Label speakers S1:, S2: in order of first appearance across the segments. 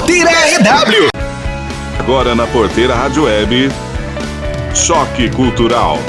S1: Porteira RW.
S2: Agora na Porteira Rádio Web, Choque Cultural.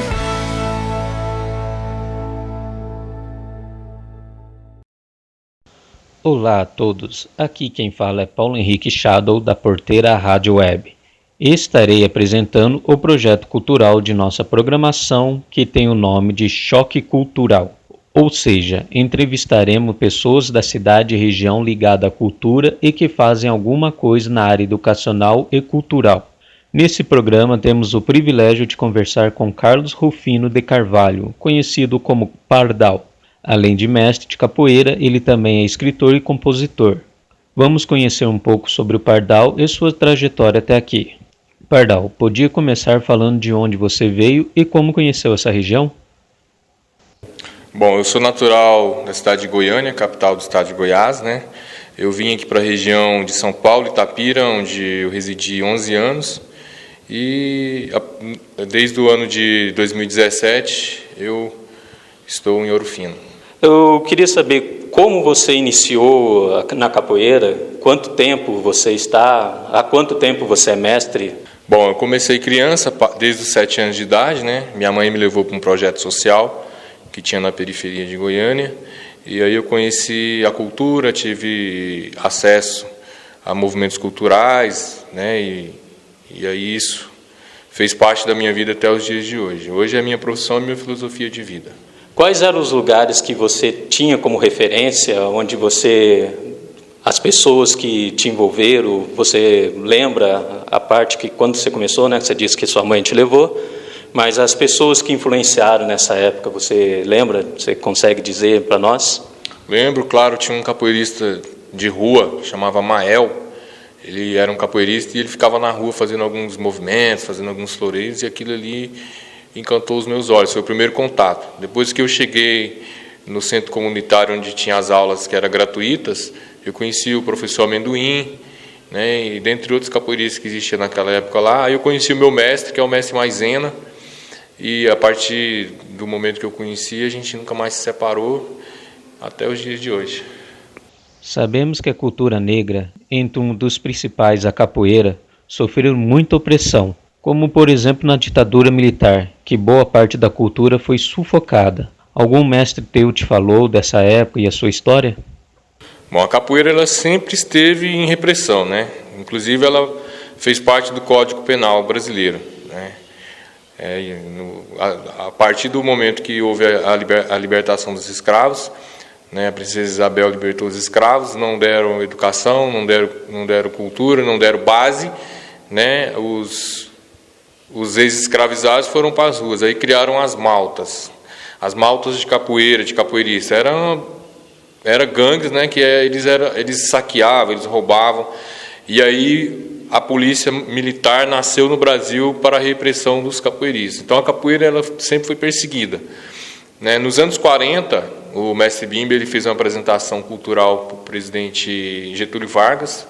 S3: Olá a todos, aqui quem fala é Paulo Henrique Shadow da Porteira Rádio Web. Estarei apresentando o projeto cultural de nossa programação que tem o nome de Choque Cultural. Ou seja, entrevistaremos pessoas da cidade e região ligada à cultura e que fazem alguma coisa na área educacional e cultural. Nesse programa temos o privilégio de conversar com Carlos Rufino de Carvalho, conhecido como Pardal. Além de mestre de capoeira, ele também é escritor e compositor. Vamos conhecer um pouco sobre o Pardal e sua trajetória até aqui. Pardal, podia começar falando de onde você veio e como conheceu essa região?
S4: Bom, eu sou natural da cidade de Goiânia, capital do estado de Goiás, né? Eu vim aqui para a região de São Paulo, Itapira, onde eu residi 11 anos. E desde o ano de 2017 eu estou em Ouro Fino.
S3: Eu queria saber como você iniciou na capoeira, quanto tempo você está, há quanto tempo você é mestre?
S4: Bom, eu comecei criança, desde os 7 anos de idade, né? Minha mãe me levou para um projeto social que tinha na periferia de Goiânia, e aí eu conheci a cultura, tive acesso a movimentos culturais, né? E aí isso fez parte da minha vida até os dias de hoje. Hoje é a minha profissão e minha filosofia de vida.
S3: Quais eram os lugares que você tinha como referência, onde as pessoas que te envolveram, você lembra a parte que quando você começou, né, você disse que sua mãe te levou, mas as pessoas que influenciaram nessa época, você lembra? Você consegue dizer para nós?
S4: Lembro, claro, tinha um capoeirista de rua, chamava Mael. Ele era um capoeirista e ele ficava na rua fazendo alguns movimentos, fazendo alguns floreios, e aquilo ali encantou os meus olhos, foi o primeiro contato. Depois que eu cheguei no centro comunitário onde tinha as aulas que eram gratuitas, eu conheci o professor Amendoim, né, e dentre outros capoeiristas que existiam naquela época lá, aí eu conheci o meu mestre, que é o mestre Maisena, e a partir do momento que eu conheci, a gente nunca mais se separou até os dias de hoje.
S3: Sabemos que a cultura negra, entre um dos principais, a capoeira, sofreu muita opressão, como por exemplo na ditadura militar, que boa parte da cultura foi sufocada. Algum mestre teu te falou dessa época e a sua história?
S4: Bom, a capoeira ela sempre esteve em repressão, né? Inclusive ela fez parte do Código Penal brasileiro, né? A partir do momento que houve a libertação dos escravos, né, a princesa Isabel libertou os escravos, não deram educação, não deram cultura, não deram base, né? Os ex-escravizados foram para as ruas, aí criaram as maltas de capoeira, de capoeirista. Era gangues, né, que eles saqueavam, eles roubavam, e aí a polícia militar nasceu no Brasil para a repressão dos capoeiristas. Então a capoeira ela sempre foi perseguida, né? Nos anos 40, o mestre Bimba ele fez uma apresentação cultural para o presidente Getúlio Vargas,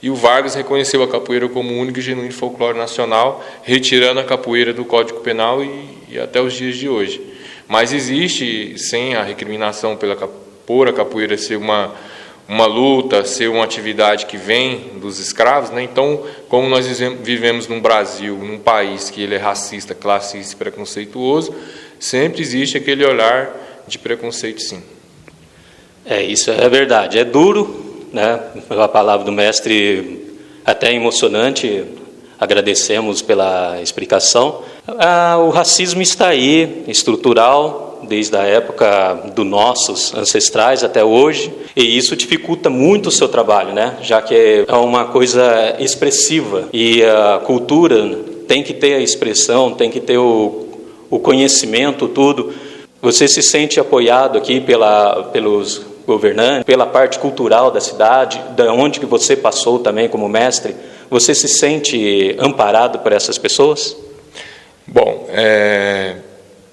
S4: e o Vargas reconheceu a capoeira como único e genuíno folclore nacional, retirando a capoeira do Código Penal e até os dias de hoje. Mas existe, sem a recriminação por a capoeira ser uma luta, ser uma atividade que vem dos escravos, né? Então, como nós vivemos num Brasil, num país que ele é racista, classista e preconceituoso, sempre existe aquele olhar de preconceito, sim.
S3: Isso é verdade. É duro, né? A palavra do mestre até emocionante. Agradecemos pela explicação. O racismo está aí, estrutural, desde a época dos nossos ancestrais até hoje, e isso dificulta muito o seu trabalho, né? Já que é uma coisa expressiva, e a cultura tem que ter a expressão, tem que ter o conhecimento, tudo. Você se sente apoiado aqui pelos governantes, pela parte cultural da cidade, da onde que você passou também como mestre? Você se sente amparado por essas pessoas?
S4: Bom,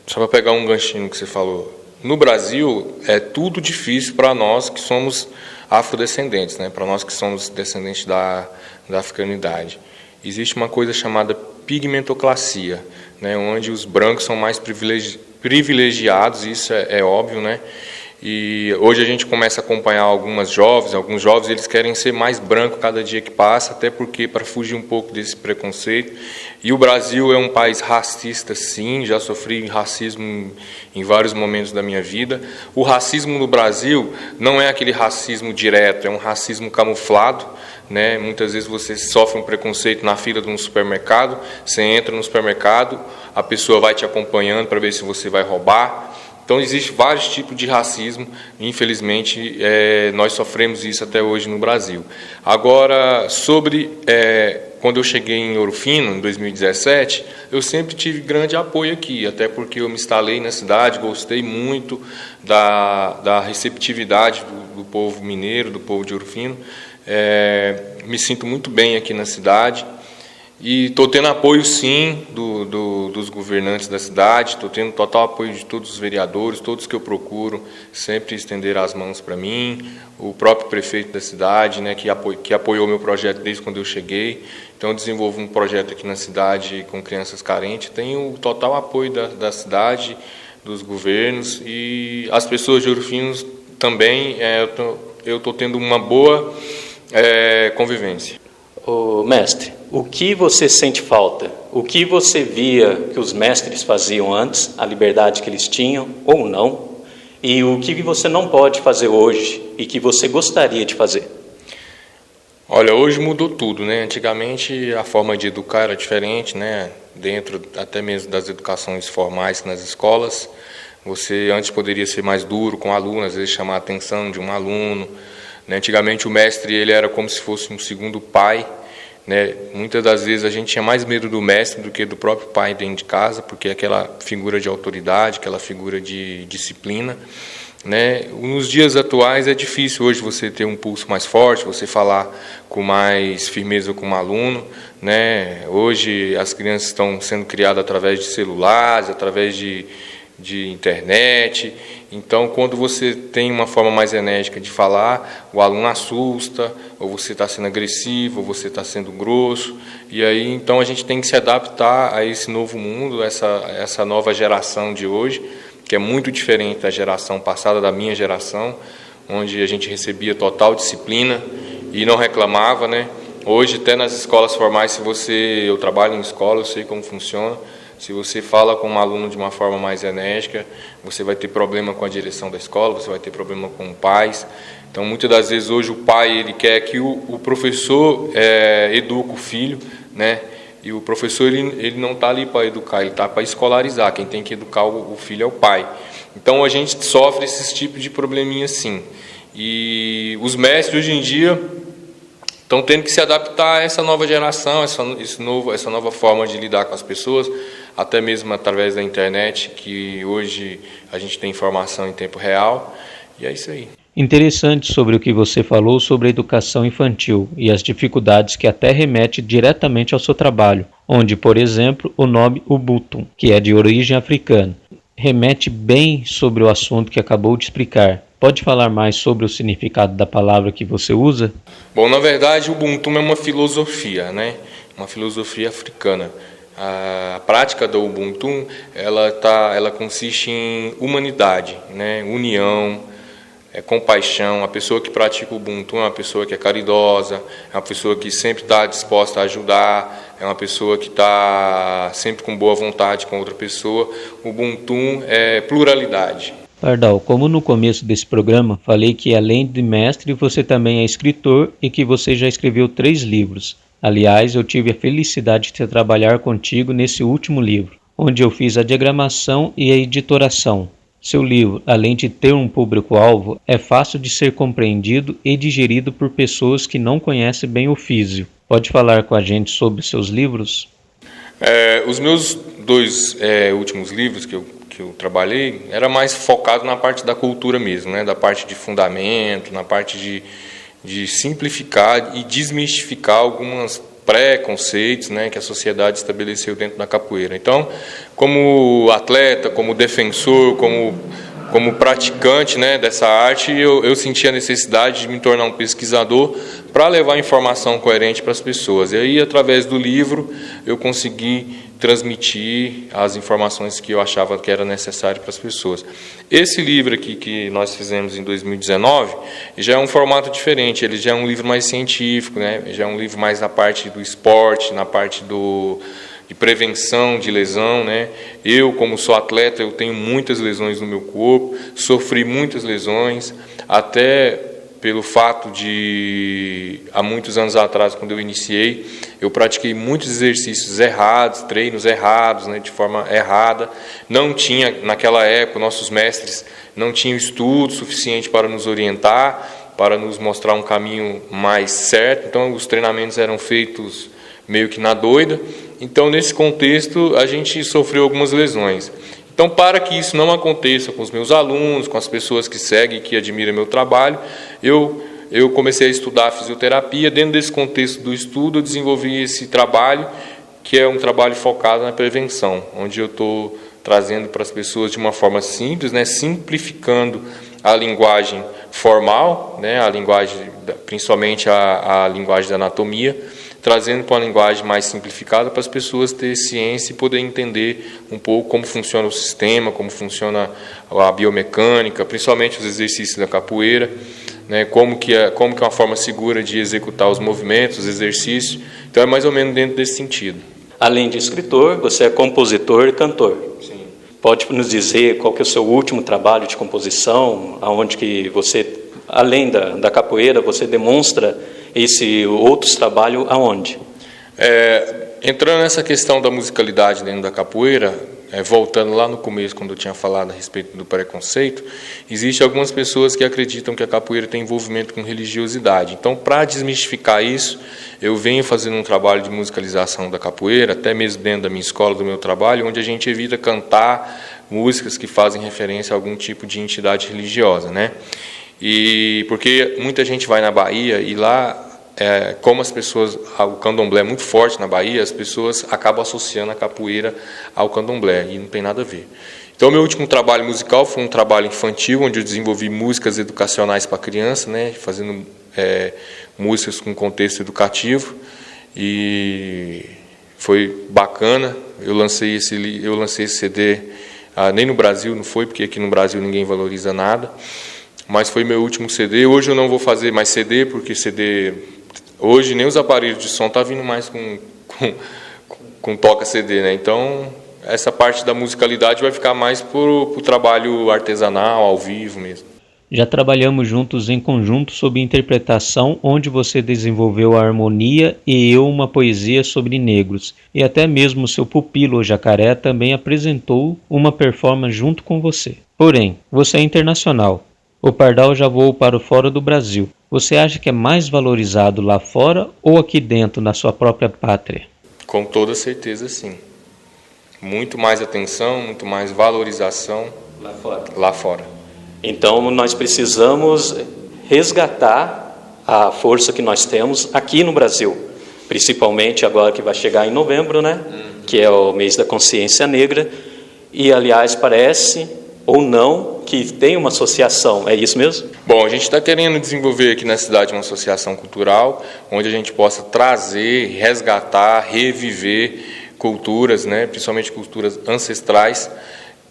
S4: só para pegar um ganchinho que você falou, no Brasil é tudo difícil para nós que somos afrodescendentes, né? Para nós que somos descendentes da africanidade. Existe uma coisa chamada pigmentoclasia, né? Onde os brancos são mais privilegiados, isso é óbvio, né? E hoje a gente começa a acompanhar alguns jovens eles querem ser mais branco cada dia que passa, até porque para fugir um pouco desse preconceito. E o Brasil é um país racista, sim, já sofri racismo em vários momentos da minha vida. O racismo no Brasil não é aquele racismo direto, é um racismo camuflado, né? Muitas vezes você sofre um preconceito na fila de um supermercado, você entra no supermercado, a pessoa vai te acompanhando para ver se você vai roubar. Então, existem vários tipos de racismo, infelizmente, nós sofremos isso até hoje no Brasil. Agora, quando eu cheguei em Ouro Fino, em 2017, eu sempre tive grande apoio aqui, até porque eu me instalei na cidade, gostei muito da receptividade do povo mineiro, do povo de Ouro Fino. Me sinto muito bem aqui na cidade. E estou tendo apoio, sim, dos governantes da cidade, estou tendo total apoio de todos os vereadores, todos que eu procuro sempre estender as mãos para mim, o próprio prefeito da cidade, né, que apoiou meu projeto desde quando eu cheguei. Então, eu desenvolvo um projeto aqui na cidade com crianças carentes, tenho o total apoio da cidade, dos governos, e as pessoas de Ouro Fino também, eu estou tendo uma boa convivência.
S3: Ô, mestre, o que você sente falta? O que você via que os mestres faziam antes, a liberdade que eles tinham ou não, e o que você não pode fazer hoje e que você gostaria de fazer?
S4: Olha, hoje mudou tudo, né? Antigamente a forma de educar era diferente, né? Dentro até mesmo das educações formais nas escolas, você antes poderia ser mais duro com o aluno, às vezes chamar a atenção de um aluno. Antigamente o mestre ele era como se fosse um segundo pai, né? Muitas das vezes a gente tinha mais medo do mestre do que do próprio pai dentro de casa, porque é aquela figura de autoridade, aquela figura de disciplina, né? Nos dias atuais é difícil hoje você ter um pulso mais forte, você falar com mais firmeza com um aluno, né? Hoje as crianças estão sendo criadas através de celulares, através de internet. Então, quando você tem uma forma mais enérgica de falar, o aluno assusta, ou você está sendo agressivo, ou você está sendo grosso. E aí, então, a gente tem que se adaptar a esse novo mundo, essa nova geração de hoje, que é muito diferente da geração passada, da minha geração, onde a gente recebia total disciplina e não reclamava, né? Hoje, até nas escolas formais, eu trabalho em escola, eu sei como funciona. Se você fala com um aluno de uma forma mais enérgica, você vai ter problema com a direção da escola, você vai ter problema com pais. Então, muitas das vezes, hoje, o pai ele quer que o professor eduque o filho, né? E o professor ele não está ali para educar, ele está para escolarizar. Quem tem que educar o filho é o pai. Então, a gente sofre esses tipos de probleminha, sim. E os mestres, hoje em dia, estão tendo que se adaptar a essa nova geração, essa nova forma de lidar com as pessoas, até mesmo através da internet, que hoje a gente tem informação em tempo real, e é isso aí.
S3: Interessante sobre o que você falou sobre a educação infantil e as dificuldades que até remete diretamente ao seu trabalho, onde, por exemplo, o nome Ubuntu, que é de origem africana, remete bem sobre o assunto que acabou de explicar. Pode falar mais sobre o significado da palavra que você usa?
S4: Bom, na verdade, o Ubuntu é uma filosofia, né? Uma filosofia africana. A prática do Ubuntu, ela consiste em humanidade, né? União, compaixão. A pessoa que pratica o Ubuntu é uma pessoa que é caridosa, é uma pessoa que sempre está disposta a ajudar, é uma pessoa que está sempre com boa vontade com outra pessoa. O Ubuntu é pluralidade.
S3: Pardal, como no começo desse programa falei que além de mestre você também é escritor e que você já escreveu 3 livros. Aliás, eu tive a felicidade de trabalhar contigo nesse último livro, onde eu fiz a diagramação e a editoração. Seu livro, além de ter um público-alvo, é fácil de ser compreendido e digerido por pessoas que não conhecem bem o ofício. Pode falar com a gente sobre seus livros?
S4: Os meus 2 últimos livros que eu trabalhei era mais focado na parte da cultura mesmo, né? Da parte de fundamento, na parte de simplificar e desmistificar alguns preconceitos, né, que a sociedade estabeleceu dentro da capoeira. Então, como atleta, como defensor, como como praticante, né, dessa arte, eu senti a necessidade de me tornar um pesquisador para levar informação coerente para as pessoas. E aí, através do livro, eu consegui transmitir as informações que eu achava que era necessário para as pessoas. Esse livro aqui que nós fizemos em 2019 já é um formato diferente, ele já é um livro mais científico, né? Já é um livro mais na parte do esporte, na parte de prevenção de lesão, né? Eu, como sou atleta, eu tenho muitas lesões no meu corpo, sofri muitas lesões, até pelo fato de, há muitos anos atrás, quando eu iniciei, eu pratiquei muitos exercícios errados, treinos errados, né, de forma errada. Não tinha, naquela época, nossos mestres não tinham estudo suficiente para nos orientar, para nos mostrar um caminho mais certo. Então, os treinamentos eram feitos meio que na doida. Então, nesse contexto, a gente sofreu algumas lesões. Então, para que isso não aconteça com os meus alunos, com as pessoas que seguem, que admiram meu trabalho, eu comecei a estudar fisioterapia. Dentro desse contexto do estudo, eu desenvolvi esse trabalho, que é um trabalho focado na prevenção, onde eu estou trazendo para as pessoas de uma forma simples, né, simplificando a linguagem formal, né, a linguagem, principalmente a linguagem da anatomia, trazendo para uma linguagem mais simplificada para as pessoas terem ciência e poder entender um pouco como funciona o sistema, como funciona a biomecânica, principalmente os exercícios da capoeira, né, como que é uma forma segura de executar os movimentos, os exercícios. Então é mais ou menos dentro desse sentido.
S3: Além de escritor, você é compositor e cantor.
S4: Sim.
S3: Pode nos dizer qual que é o seu último trabalho de composição, aonde que você, além da capoeira, você demonstra esse outros trabalhos aonde?
S4: Entrando nessa questão da musicalidade dentro da capoeira, voltando lá no começo, quando eu tinha falado a respeito do preconceito, existem algumas pessoas que acreditam que a capoeira tem envolvimento com religiosidade. Então, para desmistificar isso, eu venho fazendo um trabalho de musicalização da capoeira, até mesmo dentro da minha escola, do meu trabalho, onde a gente evita cantar músicas que fazem referência a algum tipo de entidade religiosa, né? E porque muita gente vai na Bahia e lá, como as pessoas, o candomblé é muito forte na Bahia, as pessoas acabam associando a capoeira ao candomblé, e não tem nada a ver. Então, meu último trabalho musical foi um trabalho infantil, onde eu desenvolvi músicas educacionais para criança, né, fazendo músicas com contexto educativo, e foi bacana. Eu lancei esse CD, nem no Brasil não foi, porque aqui no Brasil ninguém valoriza nada, mas foi meu último CD. Hoje eu não vou fazer mais CD, porque CD... Hoje nem os aparelhos de som estão vindo mais com toca CD, né? Então, essa parte da musicalidade vai ficar mais para o trabalho artesanal, ao vivo mesmo.
S3: Já trabalhamos juntos em conjunto sobre interpretação, onde você desenvolveu a harmonia e eu uma poesia sobre negros. E até mesmo seu pupilo, o Jacaré, também apresentou uma performance junto com você. Porém, você é internacional. O Pardal já voou para o fora do Brasil. Você acha que é mais valorizado lá fora ou aqui dentro, na sua própria pátria?
S4: Com toda certeza, sim. Muito mais atenção, muito mais valorização lá fora.
S3: Então, nós precisamos resgatar a força que nós temos aqui no Brasil. Principalmente agora que vai chegar em novembro, né? Que é o mês da consciência negra. E, aliás, parece... ou não, que tem uma associação, é isso mesmo?
S4: Bom, a gente está querendo desenvolver aqui na cidade uma associação cultural, onde a gente possa trazer, resgatar, reviver culturas, né, principalmente culturas ancestrais,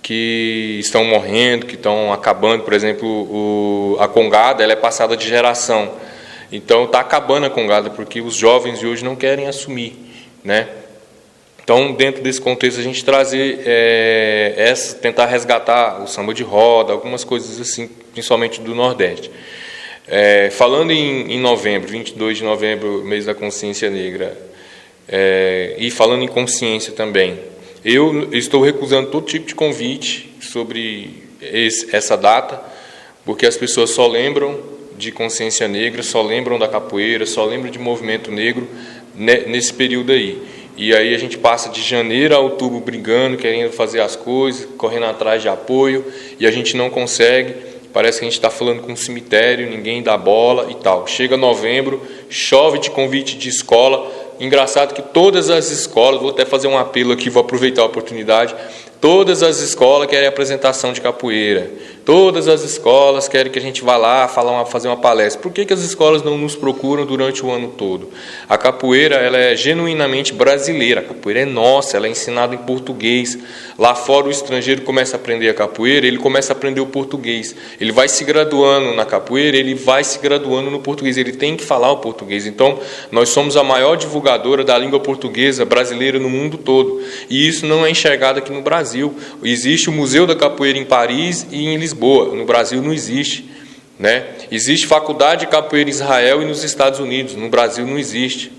S4: que estão morrendo, que estão acabando. Por exemplo, a congada, ela é passada de geração. Então, está acabando a congada, porque os jovens de hoje não querem assumir, né? Então, dentro desse contexto, a gente trazer, tentar resgatar o samba de roda, algumas coisas assim, principalmente do Nordeste. Falando em novembro, 22 de novembro, mês da consciência negra, e falando em consciência também, eu estou recusando todo tipo de convite sobre essa data, porque as pessoas só lembram de consciência negra, só lembram da capoeira, só lembram de movimento negro nesse período aí. E aí a gente passa de janeiro a outubro brigando, querendo fazer as coisas, correndo atrás de apoio, e a gente não consegue. Parece que a gente está falando com um cemitério, ninguém dá bola e tal. Chega novembro, chove de convite de escola. Engraçado que todas as escolas, vou até fazer um apelo aqui, vou aproveitar a oportunidade, Todas as escolas querem apresentação de capoeira. Todas as escolas querem que a gente vá lá fazer uma palestra. Por que as escolas não nos procuram durante o ano todo? A capoeira, ela é genuinamente brasileira. A capoeira é nossa, ela é ensinada em português. Lá fora o estrangeiro começa a aprender a capoeira, ele começa a aprender o português. Ele vai se graduando na capoeira, ele vai se graduando no português. Ele tem que falar o português. Então, nós somos a maior divulgadora da língua portuguesa brasileira no mundo todo. E isso não é enxergado aqui no Brasil. Existe o Museu da Capoeira em Paris e em Lisboa. No Brasil não existe, né? Existe faculdade de capoeira em Israel e nos Estados Unidos. No Brasil não existe.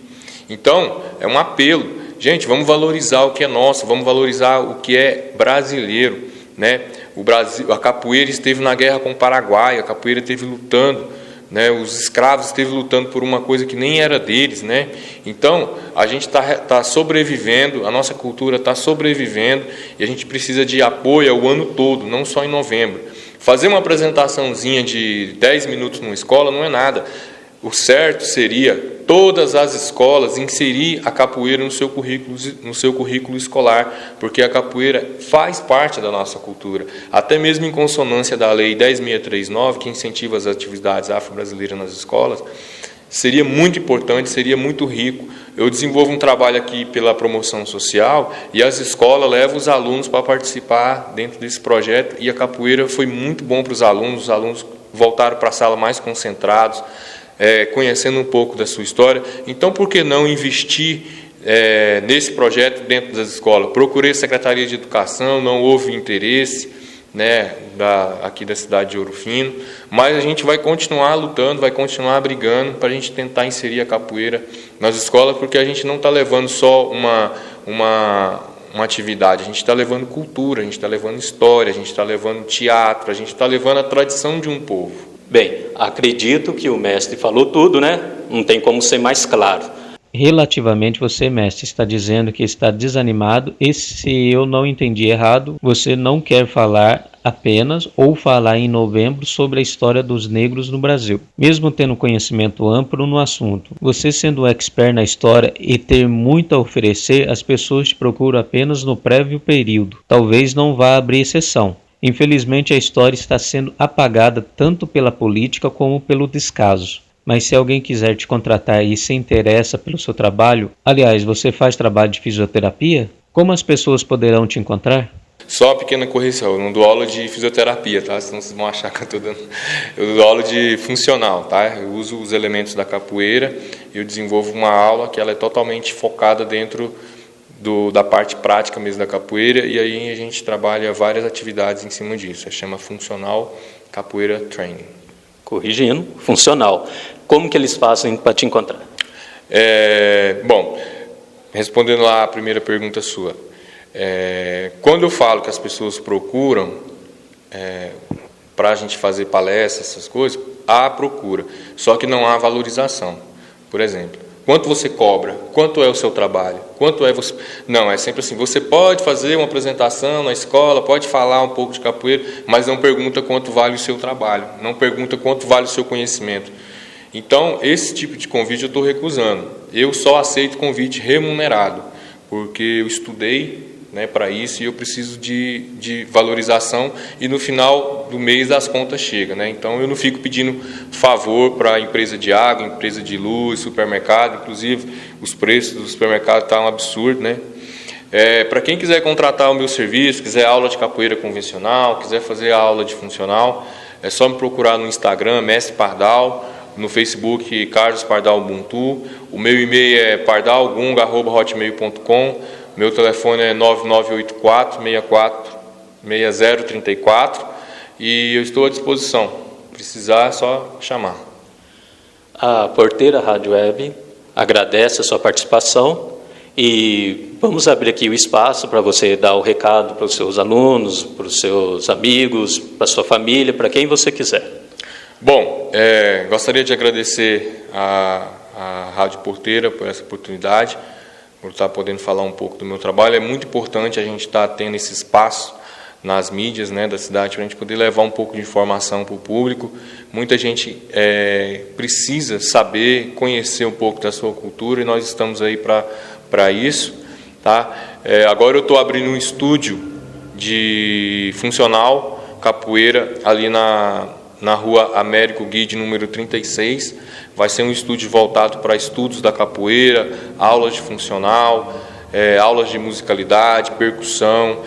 S4: Então, é um apelo. Gente, vamos valorizar o que é nosso, vamos valorizar o que é brasileiro, né? O Brasil, a capoeira esteve na guerra com o Paraguai, a capoeira esteve lutando, né? Os escravos esteve lutando por uma coisa que nem era deles, né? Então, a gente está sobrevivendo, a nossa cultura está sobrevivendo e a gente precisa de apoio o ano todo, não só em novembro. Fazer uma apresentaçãozinha de 10 minutos numa escola não é nada. O certo seria todas as escolas inserir a capoeira no seu currículo escolar, porque a capoeira faz parte da nossa cultura, até mesmo em consonância da Lei 10.639, que incentiva as atividades afro-brasileiras nas escolas. Seria muito importante, seria muito rico. Eu desenvolvo um trabalho aqui pela promoção social e as escolas levam os alunos para participar dentro desse projeto e a capoeira foi muito bom para os alunos voltaram para a sala mais concentrados, conhecendo um pouco da sua história. Então, por que não investir nesse projeto dentro das escolas? Procurei a Secretaria de Educação, não houve interesse, né, aqui da cidade de Ouro Fino, mas a gente vai continuar lutando, vai continuar brigando para a gente tentar inserir a capoeira nas escolas, porque a gente não está levando só uma atividade, a gente está levando cultura, a gente está levando história, a gente está levando teatro, a gente está levando a tradição de um povo.
S3: Bem, acredito que o mestre falou tudo, né? Não tem como ser mais claro. Relativamente, você, mestre, está dizendo que está desanimado e, se eu não entendi errado, você não quer falar apenas ou falar em novembro sobre a história dos negros no Brasil. Mesmo tendo conhecimento amplo no assunto, você sendo um expert na história e ter muito a oferecer, as pessoas te procuram apenas no prévio período. Talvez não vá abrir exceção. Infelizmente, a história está sendo apagada tanto pela política como pelo descaso. Mas se alguém quiser te contratar e se interessa pelo seu trabalho, aliás, você faz trabalho de fisioterapia? Como as pessoas poderão te encontrar?
S4: Só uma pequena correção, eu não dou aula de fisioterapia, tá? Senão vocês vão achar que eu estou dando... Eu dou aula de funcional, tá? Eu uso os elementos da capoeira e eu desenvolvo uma aula que ela é totalmente focada dentro da parte prática mesmo da capoeira, e aí a gente trabalha várias atividades em cima disso. Chama Funcional Capoeira Training.
S3: Corrigindo, funcional. Como que eles fazem para te encontrar?
S4: Bom, respondendo lá a primeira pergunta sua, quando eu falo que as pessoas procuram para a gente fazer palestras, essas coisas, há procura, só que não há valorização. Por exemplo, quanto você cobra? Quanto é o seu trabalho? Quanto é você... Não, é sempre assim, você pode fazer uma apresentação na escola, pode falar um pouco de capoeira, mas não pergunta quanto vale o seu trabalho, não pergunta quanto vale o seu conhecimento. Então, esse tipo de convite eu estou recusando. Eu só aceito convite remunerado, porque eu estudei, né, para isso, e eu preciso de valorização, e no final do mês as contas chegam, né? Então eu não fico pedindo favor para empresa de água, empresa de luz, supermercado. Inclusive os preços do supermercado estão um absurdo, né? Para quem quiser contratar o meu serviço, quiser aula de capoeira convencional, quiser fazer a aula de funcional, é só me procurar no Instagram, Mestre Pardal, no Facebook, Carlos Pardal Ubuntu. O meu e-mail é pardalgunga@hotmail.com. Meu telefone é 9984-64-6034 e eu estou à disposição. Precisar, é só chamar.
S3: A Porteira Rádio Web agradece a sua participação e vamos abrir aqui o espaço para você dar o recado para os seus alunos, para os seus amigos, para a sua família, para quem você quiser.
S4: Bom, gostaria de agradecer a Rádio Porteira por essa oportunidade, por estar podendo falar um pouco do meu trabalho. É muito importante a gente estar tendo esse espaço nas mídias, né, da cidade, para a gente poder levar um pouco de informação para o público. Muita gente precisa saber, conhecer um pouco da sua cultura, e nós estamos aí para isso, tá? Agora eu estou abrindo um estúdio de funcional, capoeira, ali na rua Américo Guide, número 36. Vai ser um estúdio voltado para estudos da capoeira, aulas de funcional, aulas de musicalidade, percussão.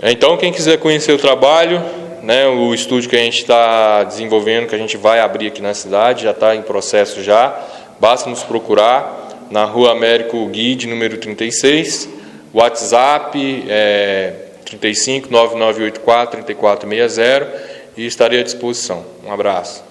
S4: Então, quem quiser conhecer o trabalho, né, o estúdio que a gente está desenvolvendo, que a gente vai abrir aqui na cidade, já está em processo já, basta nos procurar na rua Américo Guide, número 36, WhatsApp 35 9984 3460 e estarei à disposição. Um abraço.